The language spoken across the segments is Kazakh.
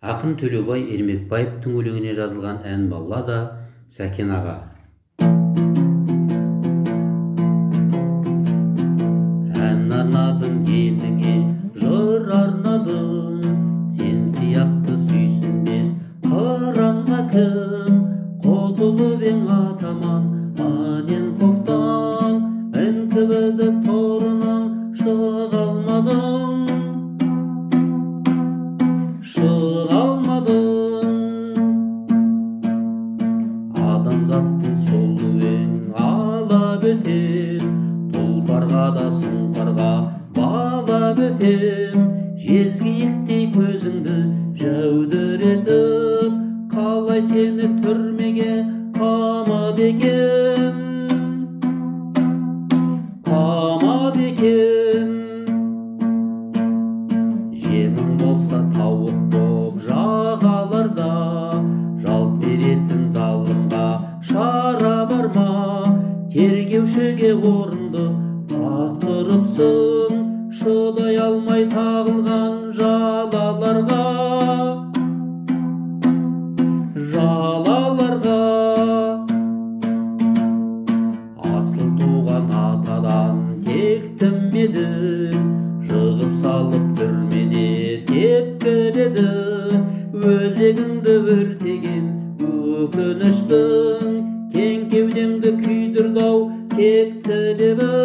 Ақын Төлеубай Ермекбаевтың өлеңіне жазылған ән баллада Сәкен аға. Ән арнадың еліңе, жыр арнадың, сен сияқты сүйсінбес қыранға кім? Құтылып ең атаман Анненковтан, НКВД торынан шыға алмадың. Адамзаттың сұлуың алап өтем, тұлпарға да сұңқарға балап өтем. Жезкиіктей көзіңді жәудіретіп, қалай сені түрмеге қамады екен, қамады екен. Жемің болса тауық боп жағаларда, жалт беретін залымға шара бар ма? Тергеушіге орынды тақырыпсың, шыдай алмай тағылған жалаларға, жалаларға. Асыл туған атадан тектім едің, жығып салып түрмеде тепкіледі. Өзегіңді өртеген өкініштің, кең кеудеңді күйдірді-ау кекті лебі,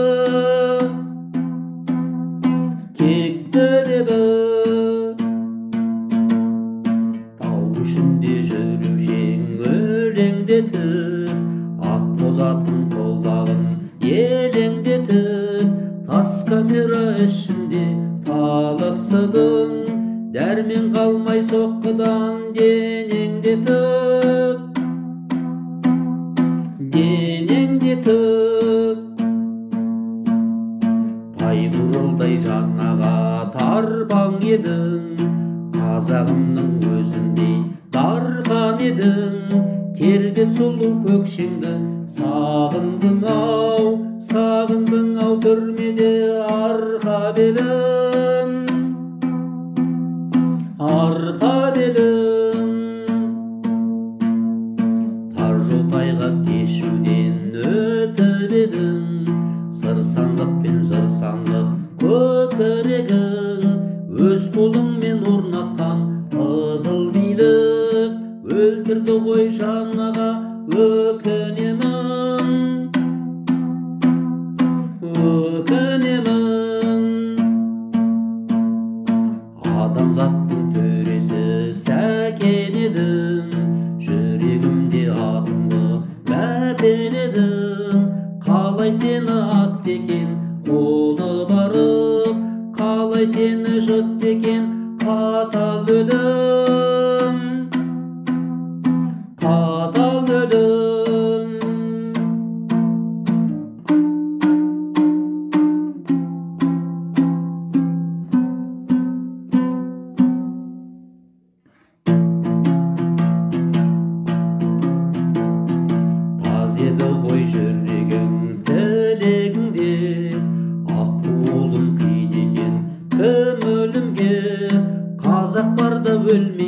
кекті лебі. Тау ішінде жүрушең өлеңдетіп, ақ боз атын қолдағын елеңдетіп, тас камера ішінде талықсыдың, дәрмен қалмай соққыдан денеңдетіп, денеңдетіп. Тайбурылдай жанаға тарбаң едің, қазағымның өзіндей дархан едің. Тербе сұлу көкшеңді сағындың-ау, сағындың-ау түрмеде арқа белім, арқа белім. Тар жол тайғақ кешуден өтіп едің, сыр сандық пен жыр сандық көкірегің. Өз қолыңмен орнатқан қызыл билік, өлтірді ғой жанаға өкінемін, өкінемін. Адамзаттың төресі Сәкен едің, жүрегімде атыңды мәпен едің. Қалай сені ат екен қолы барып, қалай сені жұт екен қатал өлім, қатал өлім. Аз еді ғой жүрегің тілегіңде, ақ буылым күйді екен кім өлімге? Қазақ барда өлмей